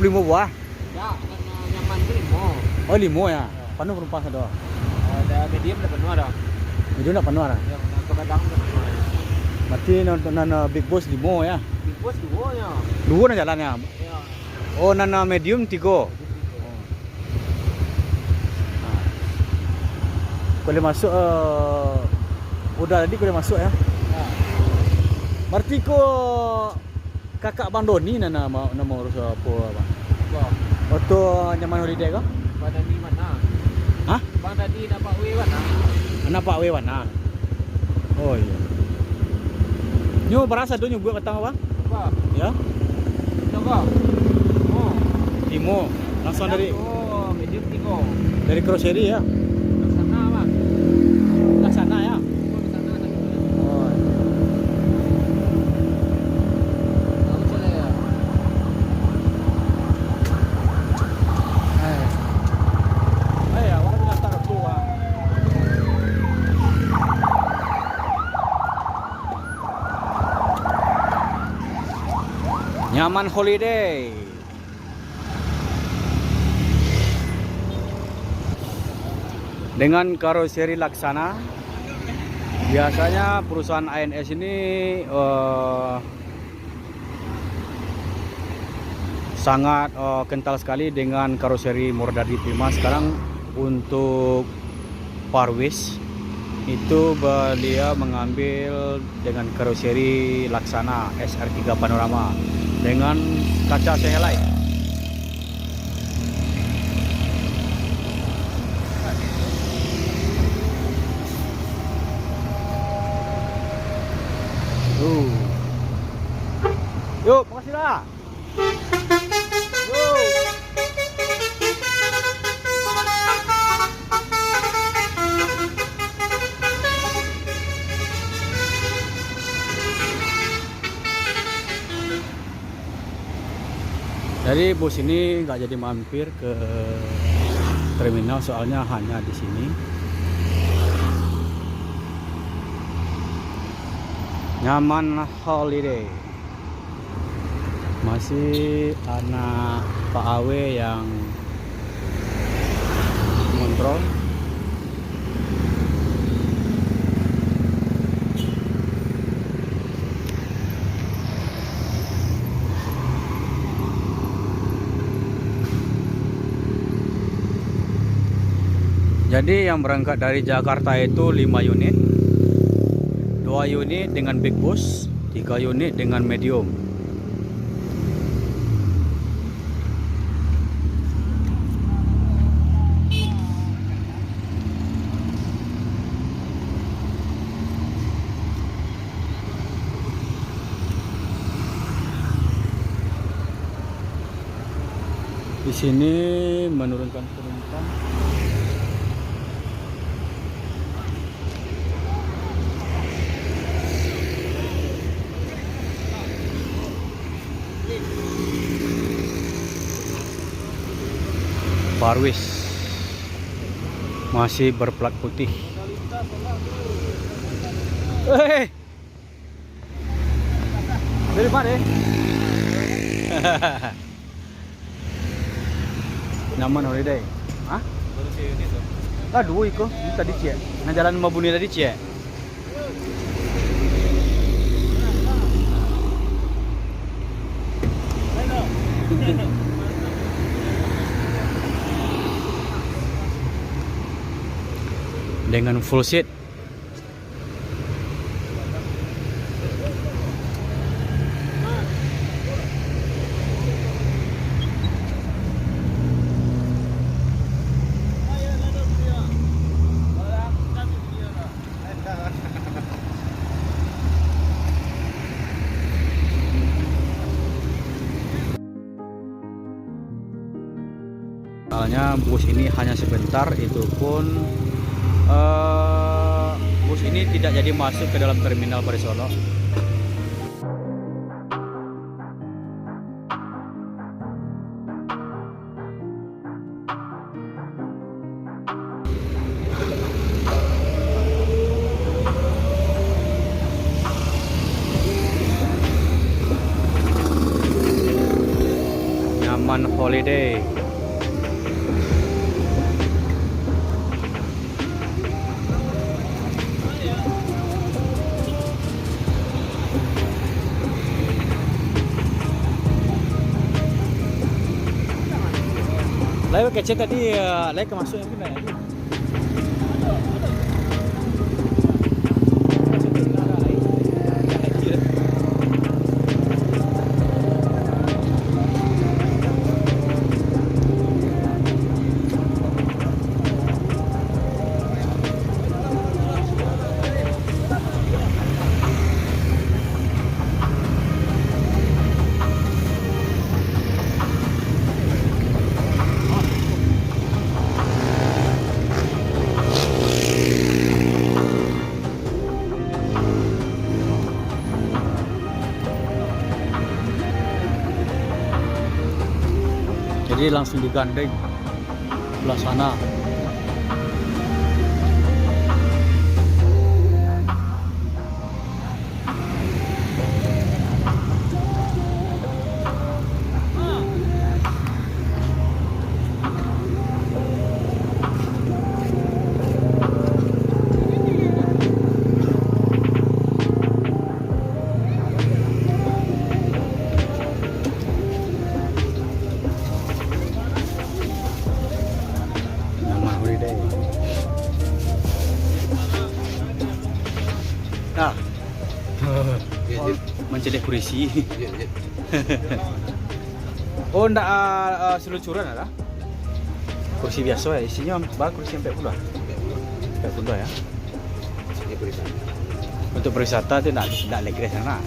25 buah. Ya, kan nyaman itu limo. Oh, 5 ya. Penuh penumpang ada. Ada medium ada penuh ada. Itu enggak penuh ada. Ya, kadang ada penuh. Berarti nana big boss 5 ya. Big Boss dua nya. Dua na jalannya. Ya. Oh, nana medium 3. Boleh masuk udah tadi boleh masuk ya. Ya. Berarti ko kakak Bang Doni nana nama urus apa Bang? Wah, Waktu nyaman holiday kah? pada di mana? Hah? Bang tadi dapat W mana? Anak Pak Wewana. Oh iya. Nyu berasa tuh buat ketang Bang? Apa? Ya. Coba. Oh, Timo langsung dari oh, medium 3. dari Kroseri ya. Sana, Bang. Ke sana ya. Oh, di sana tadi. Oh. Tahu saya. Ya, warna bilang taruh tua. Nyaman holiday. Dengan karoseri Laksana. Biasanya perusahaan ANS ini sangat kental sekali dengan karoseri Mordadi Prima. Sekarang untuk Parwis itu beliau mengambil dengan karoseri Laksana SR3 Panorama dengan kaca Sahelite. Yuk, makasih lah. Yuk. Jadi bus ini nggak jadi mampir ke terminal soalnya hanya di sini. Nyaman holiday. Masih anak Pak Awe yang kontrol. Jadi yang berangkat dari Jakarta itu 5 unit. 2 unit dengan big bus, 3 unit dengan medium. Di sini menurunkan penumpang. Parwis masih berplat putih. Dari mana? Nyaman holiday. Hah? Aduh, iko tadi cie. Nah jalan Mabuni tadi cie. Dengan full seat. Soalnya bus ini hanya sebentar, itu pun bus ini tidak jadi masuk ke dalam terminal Barisono. Taman Holiday. Lalu kecil tadi, lalu ke masuk yang mana? Jadi langsung digandeng sebelah sana. Nah, mencedik kursi. Oh, ndak seluncuran ada? Kursi biasa ya, isinya kursi sampai puluh. Sampai puluh ya. Untuk berwisata itu ndak legre sana.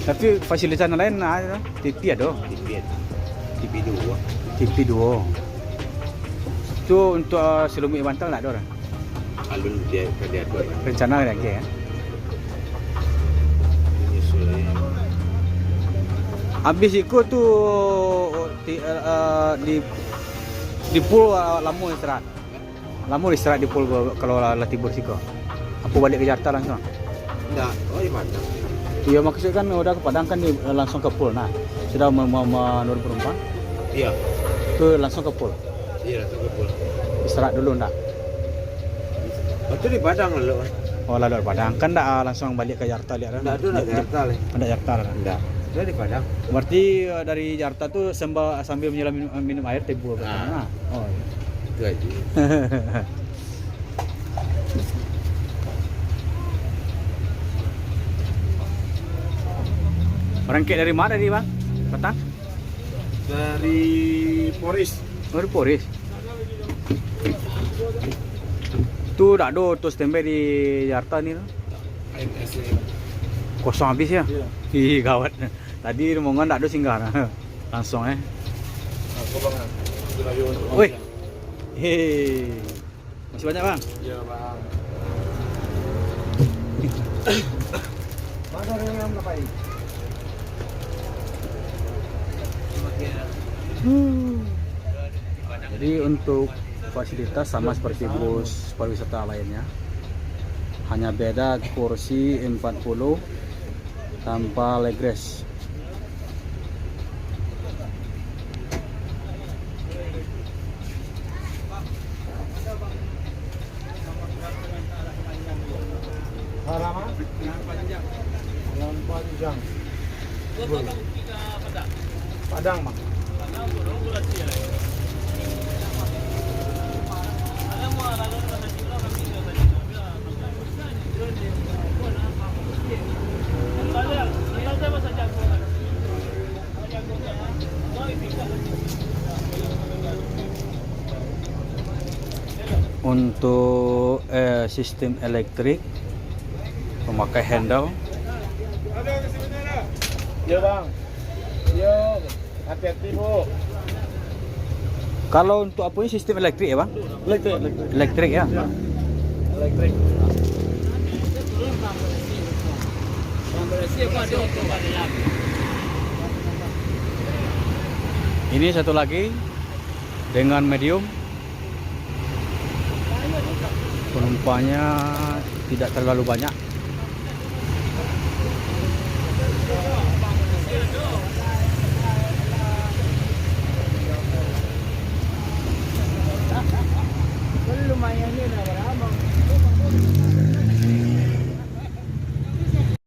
Tapi fasilitas lain ada, TV ada. TV 2. Itu untuk selumik bantal ndak ada orang. Alun dia buat Rencana lagi ya. Habis itu tuh di pool Lamu istirahat. Lamu istirahat di pool kalau Latibur siko. Aku balik ke Jakarta langsung. enggak, oh di Padang. Iya maksudnya kan udah ke Padang kan langsung ke pool. Nah, sudah mau menurut penumpang. Iya. Tuh langsung ke pool. Iya, langsung ke Pul. Istirahat dulu ndak? Itu di Padang lo. Oh, lalu di Padang kan ndak langsung balik ke Jakarta lihat. Enggak ada di Jakarta le. Ndak Jakarta lah. Enggak. Dia di Padang. Berarti dari Jakarta tuh sambil menyelam minum air tibu. Nah. Oh. Iya. Itu aja. Berangkat dari mana nih bang? Petang? Dari Poris. Dari Poris. Tuh dak do tuh standby di Jakarta nih. AMS. Kosong habis ya? Iya. Ih gawat. Tadi rombongan dak do singgah langsung Aku bang. Woi. Hei. Masih banyak bang? Iya bang. Mana yang ngapain? Jadi untuk fasilitas sama seperti bus pariwisata lainnya, hanya beda kursi 40 tanpa leg rest. Halaman? Halaman panjang. Padang bang. Untuk sistem elektrik memakai handle. Iya bang. Iya. Hati-hati bu. Kalau untuk apa ini sistem elektrik ya bang? Elektrik ya. Elektrik. Ini satu lagi dengan medium. Penumpangnya tidak terlalu banyak.